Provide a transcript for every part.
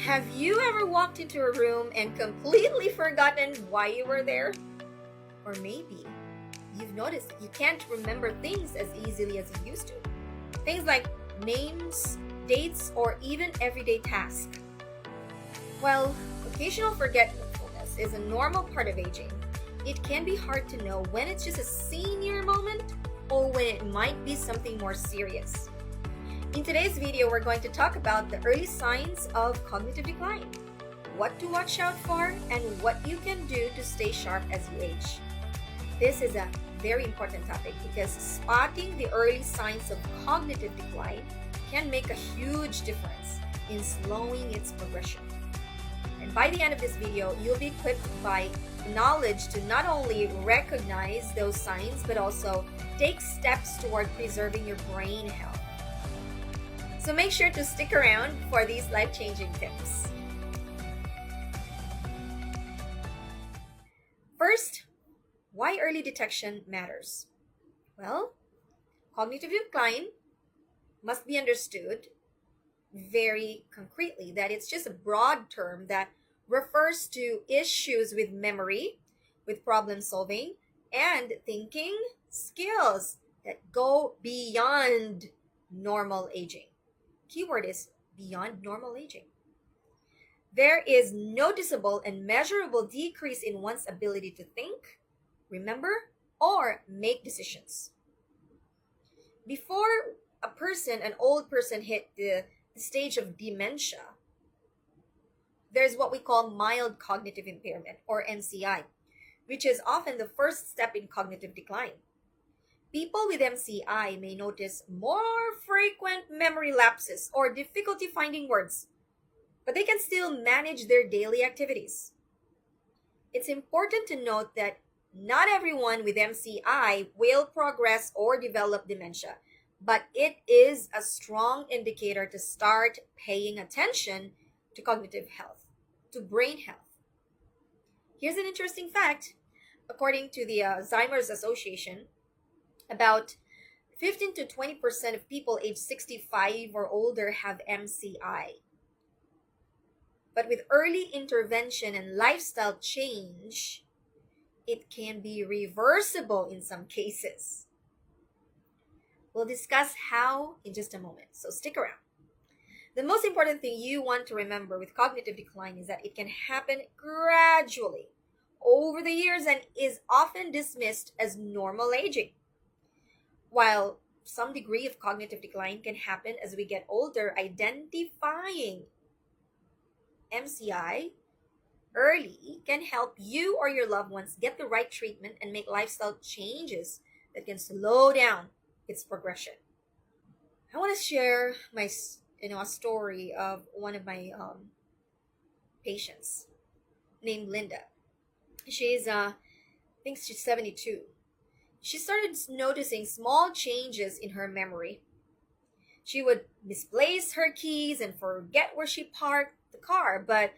Have you ever walked into a room and completely forgotten why you were there? Or maybe you've noticed that you can't remember things as easily as you used to. Things like names, dates, or even everyday tasks. While occasional forgetfulness is a normal part of aging, it can be hard to know when it's just a senior moment or when it might be something more serious. In today's video, we're going to talk about the early signs of cognitive decline, what to watch out for, and what you can do to stay sharp as you age. This is a very important topic because spotting the early signs of cognitive decline can make a huge difference in slowing its progression. And by the end of this video, you'll be equipped by knowledge to not only recognize those signs, but also take steps toward preserving your brain health. So make sure to stick around for these life-changing tips. First, why early detection matters. Well, cognitive decline must be understood very concretely, that it's just a broad term that refers to issues with memory, with problem solving, and thinking skills that go beyond normal aging. Keyword is beyond normal aging. There is noticeable and measurable decrease in one's ability to think, remember, or make decisions. Before an old person hit the stage of dementia, there's what we call mild cognitive impairment, or MCI, which is often the first step in cognitive decline. People with MCI may notice more frequent memory lapses or difficulty finding words, but they can still manage their daily activities. It's important to note that not everyone with MCI will progress or develop dementia, but it is a strong indicator to start paying attention to cognitive health, to brain health. Here's an interesting fact. According to the Alzheimer's Association, about 15 to 20% of people age 65 or older have MCI. But with early intervention and lifestyle change, it can be reversible in some cases. We'll discuss how in just a moment, so stick around. The most important thing you want to remember with cognitive decline is that it can happen gradually over the years and is often dismissed as normal aging. While some degree of cognitive decline can happen as we get older, identifying MCI early can help you or your loved ones get the right treatment and make lifestyle changes that can slow down its progression. I want to share a story of one of my patients named Linda. I think she's 72. She started noticing small changes in her memory. She would misplace her keys and forget where she parked the car, but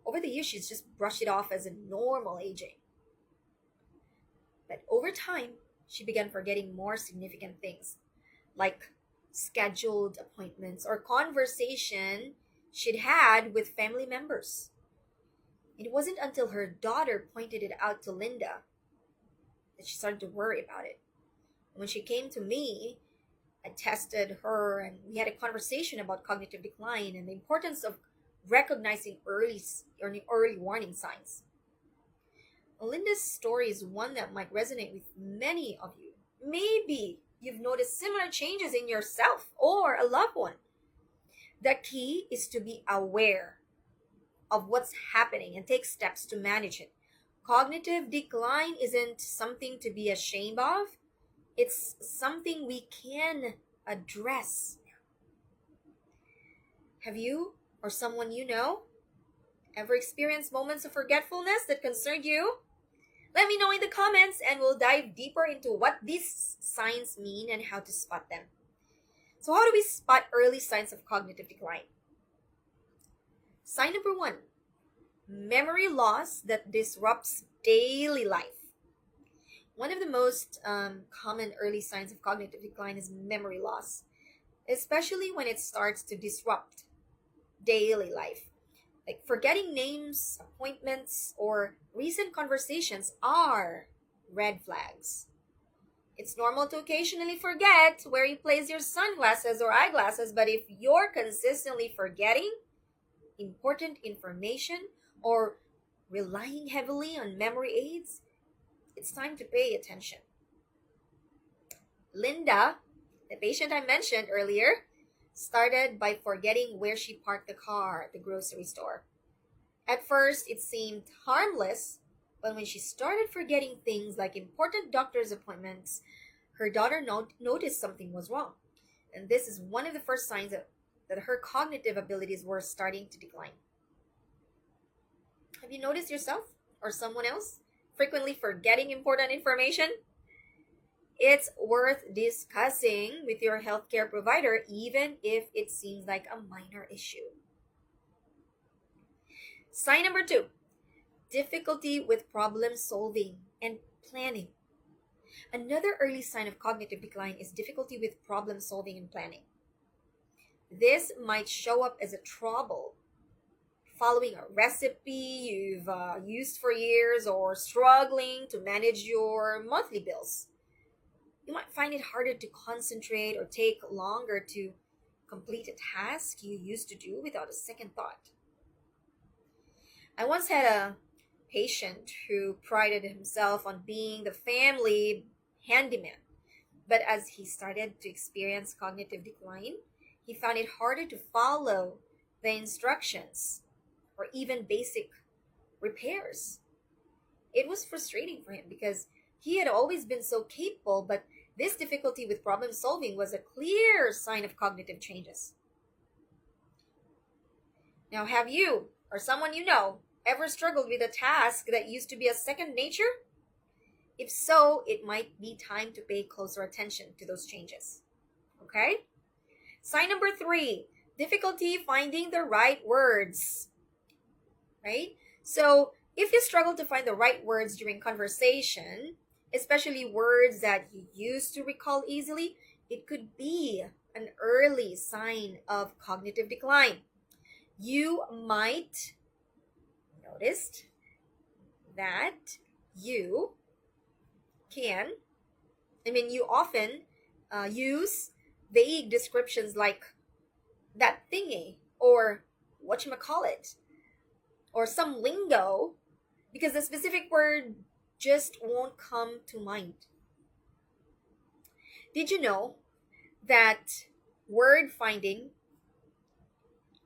over the years, she's just brushed it off as a normal aging. But over time, she began forgetting more significant things, like scheduled appointments or conversation she'd had with family members. It wasn't until her daughter pointed it out to Linda that she started to worry about it. When she came to me, I tested her and we had a conversation about cognitive decline and the importance of recognizing early warning signs. Linda's story is one that might resonate with many of you. Maybe you've noticed similar changes in yourself or a loved one. The key is to be aware of what's happening and take steps to manage it. Cognitive decline isn't something to be ashamed of. It's something we can address. Have you or someone you know ever experienced moments of forgetfulness that concerned you? Let me know in the comments and we'll dive deeper into what these signs mean and how to spot them. So how do we spot early signs of cognitive decline? Sign number 1, memory loss that disrupts daily life. One of the most common early signs of cognitive decline is memory loss, especially when it starts to disrupt daily life. Like forgetting names, appointments, or recent conversations are red flags. It's normal to occasionally forget where you place your sunglasses or eyeglasses, but if you're consistently forgetting important information or relying heavily on memory aids, it's time to pay attention. Linda, the patient I mentioned earlier, started by forgetting where she parked the car at the grocery store. At first, it seemed harmless, but when she started forgetting things like important doctor's appointments, her daughter noticed something was wrong. And this is one of the first signs that her cognitive abilities were starting to decline. Have you noticed yourself or someone else frequently forgetting important information? It's worth discussing with your healthcare provider, even if it seems like a minor issue. Sign number two, difficulty with problem solving and planning. Another early sign of cognitive decline is difficulty with problem solving and planning. This might show up as a trouble following a recipe you've used for years or struggling to manage your monthly bills. You might find it harder to concentrate or take longer to complete a task you used to do without a second thought. I once had a patient who prided himself on being the family handyman, but as he started to experience cognitive decline, he found it harder to follow the instructions or even basic repairs. It was frustrating for him because he had always been so capable, but this difficulty with problem solving was a clear sign of cognitive changes. Now, have you or someone you know ever struggled with a task that used to be a second nature? If so, it might be time to pay closer attention to those changes. Okay? Sign number three, difficulty finding the right words. Right? So, if you struggle to find the right words during conversation, especially words that you used to recall easily, it could be an early sign of cognitive decline. You might notice that you can, you often use vague descriptions like that thingy or whatchamacallit or some lingo because the specific word just won't come to mind. Did you know that word finding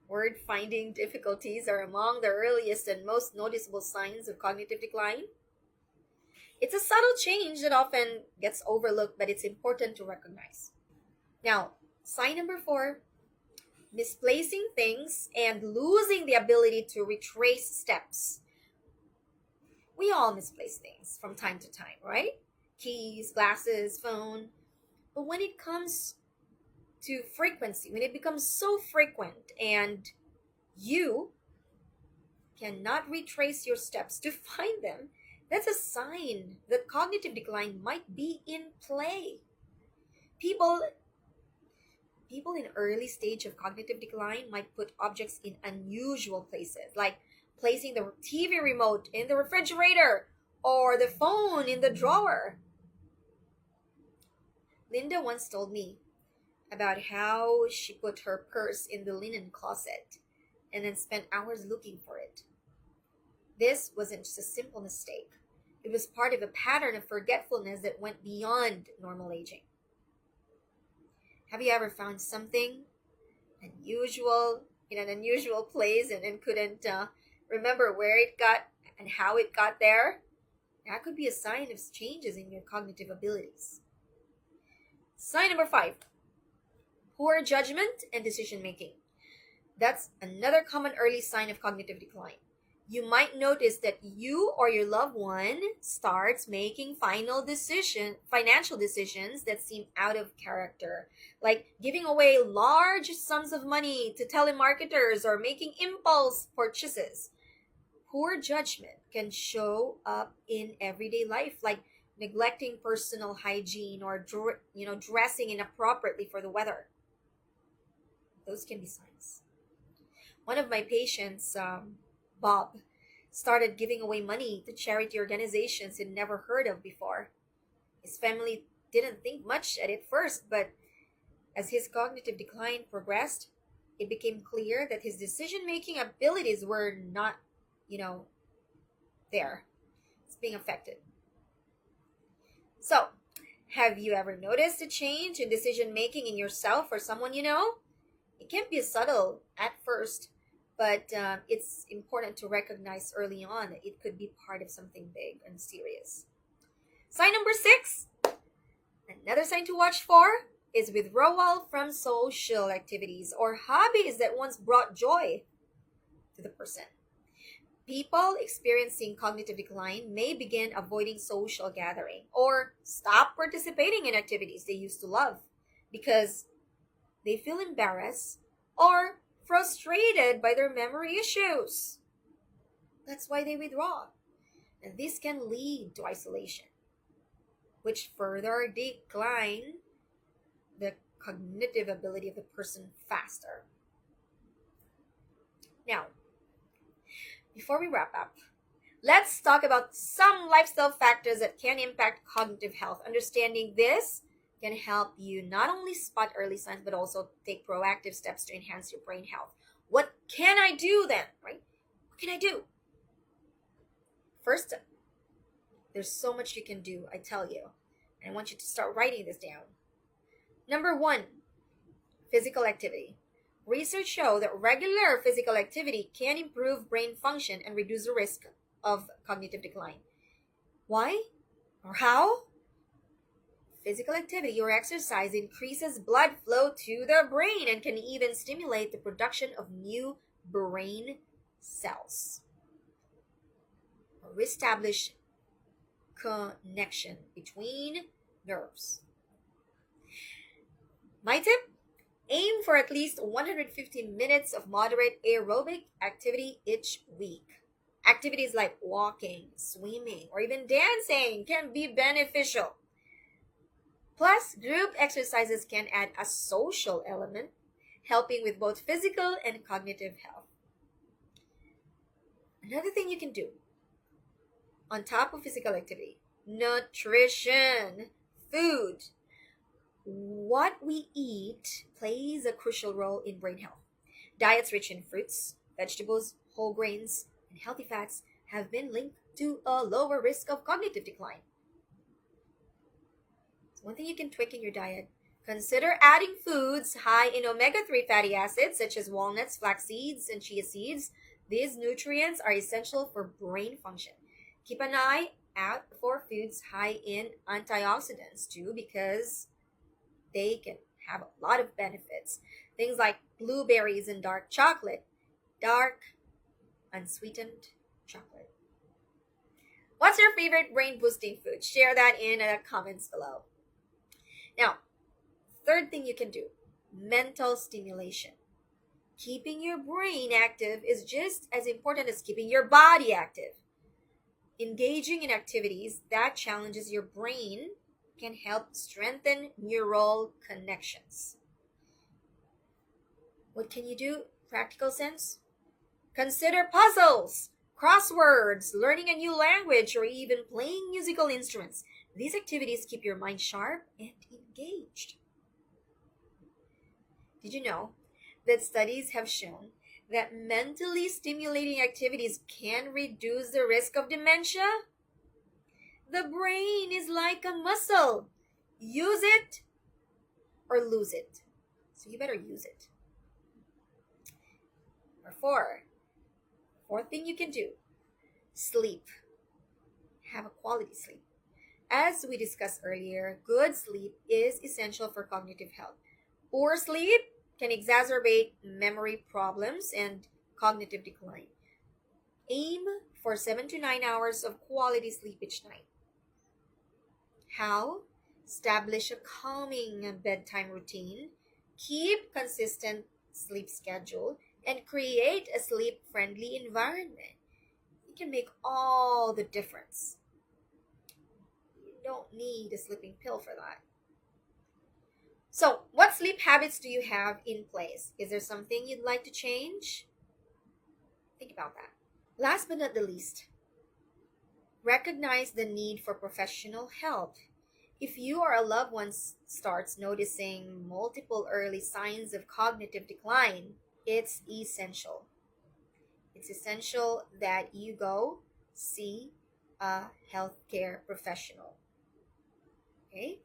word finding difficulties are among the earliest and most noticeable signs of cognitive decline? It's a subtle change that often gets overlooked, but it's important to recognize. Now, sign number four, misplacing things and losing the ability to retrace steps. We all misplace things from time to time, right? Keys, glasses, phone. But when it comes to frequency, when it becomes so frequent and you cannot retrace your steps to find them, that's a sign that cognitive decline might be in play. People people in early stage of cognitive decline might put objects in unusual places, like placing the TV remote in the refrigerator or the phone in the drawer. Linda once told me about how she put her purse in the linen closet and then spent hours looking for it. This wasn't just a simple mistake. It was part of a pattern of forgetfulness that went beyond normal aging. Have you ever found something unusual in an unusual place and couldn't remember where it got and how it got there? That could be a sign of changes in your cognitive abilities. Sign number five, poor judgment and decision making. That's another common early sign of cognitive decline. You might notice that you or your loved one starts making financial decisions that seem out of character, like giving away large sums of money to telemarketers or making impulse purchases. Poor judgment can show up in everyday life, like neglecting personal hygiene or dressing inappropriately for the weather. Those can be signs. One of my patients, Bob, started giving away money to charity organizations he'd never heard of before. His family didn't think much at it first, but as his cognitive decline progressed, it became clear that his decision making abilities were not, you know, there. It's being affected. So, have you ever noticed a change in decision making in yourself or someone you know? It can be subtle at first, but it's important to recognize early on that it could be part of something big and serious. Sign number six, another sign to watch for is withdrawal from social activities or hobbies that once brought joy to the person. People experiencing cognitive decline may begin avoiding social gathering or stop participating in activities they used to love because they feel embarrassed or frustrated by their memory issues. That's why they withdraw. And this can lead to isolation, which further decline the cognitive ability of the person faster. Now, before we wrap up, let's talk about some lifestyle factors that can impact cognitive health. Understanding this can help you not only spot early signs but also take proactive steps to enhance your brain health. What can I do then, right? What can I do? First, there's so much you can do, I tell you. And I want you to start writing this down. Number one, physical activity. Research show that regular physical activity can improve brain function and reduce the risk of cognitive decline. Why or how? Physical activity or exercise increases blood flow to the brain and can even stimulate the production of new brain cells or establish connection between nerves. My tip, aim for at least 150 minutes of moderate aerobic activity each week. Activities like walking, swimming, or even dancing can be beneficial. Plus, group exercises can add a social element, helping with both physical and cognitive health. Another thing you can do, on top of physical activity, nutrition, food. What we eat plays a crucial role in brain health. Diets rich in fruits, vegetables, whole grains, and healthy fats have been linked to a lower risk of cognitive decline. So one thing you can tweak in your diet, consider adding foods high in omega-3 fatty acids such as walnuts, flax seeds, and chia seeds. These nutrients are essential for brain function. Keep an eye out for foods high in antioxidants too because they can have a lot of benefits. Things like blueberries and dark chocolate, dark, unsweetened chocolate. What's your favorite brain boosting food? Share that in the comments below. Now, third thing you can do, mental stimulation. Keeping your brain active is just as important as keeping your body active. Engaging in activities that challenges your brain can help strengthen neural connections. What can you do? Practical sense? Consider puzzles, crosswords, learning a new language, or even playing musical instruments. These activities keep your mind sharp and engaged. Did you know that studies have shown that mentally stimulating activities can reduce the risk of dementia? The brain is like a muscle. Use it or lose it. So you better use it. Number fourth thing you can do, sleep. Have a quality sleep. As we discussed earlier, good sleep is essential for cognitive health. Poor sleep can exacerbate memory problems and cognitive decline. Aim for 7 to 9 hours of quality sleep each night. How? Establish a calming bedtime routine, keep consistent sleep schedule, and create a sleep-friendly environment. It can make all the difference. You don't need a sleeping pill for that. So, what sleep habits do you have in place? Is there something you'd like to change? about that. Last but not the least, recognize the need for professional help. If you or a loved one starts noticing multiple early signs of cognitive decline, it's essential. It's essential that you go see a healthcare professional. Okay?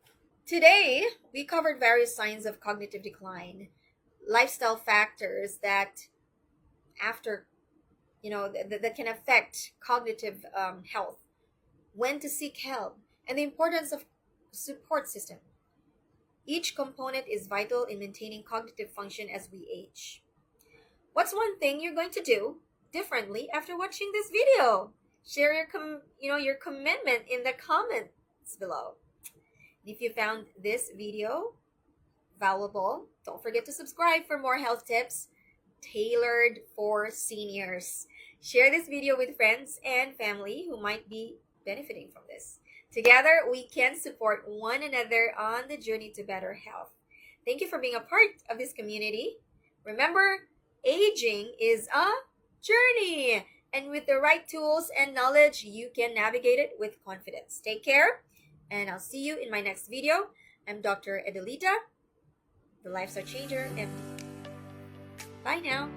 Today, we covered various signs of cognitive decline, lifestyle factors that after that can affect cognitive health, when to seek help, and the importance of support system. Each component is vital in maintaining cognitive function as we age. What's one thing you're going to do differently after watching this video? Share your commitment in the comments below. And if you found this video valuable, don't forget to subscribe for more health tips tailored for seniors. Share this video with friends and family who might be benefiting from this. Together, we can support one another on the journey to better health. Thank you for being a part of this community. Remember, aging is a journey, and with the right tools and knowledge, you can navigate it with confidence. Take care, and I'll see you in my next video. I'm Dr. Adelita, the Lifestyle Changer, and bye now.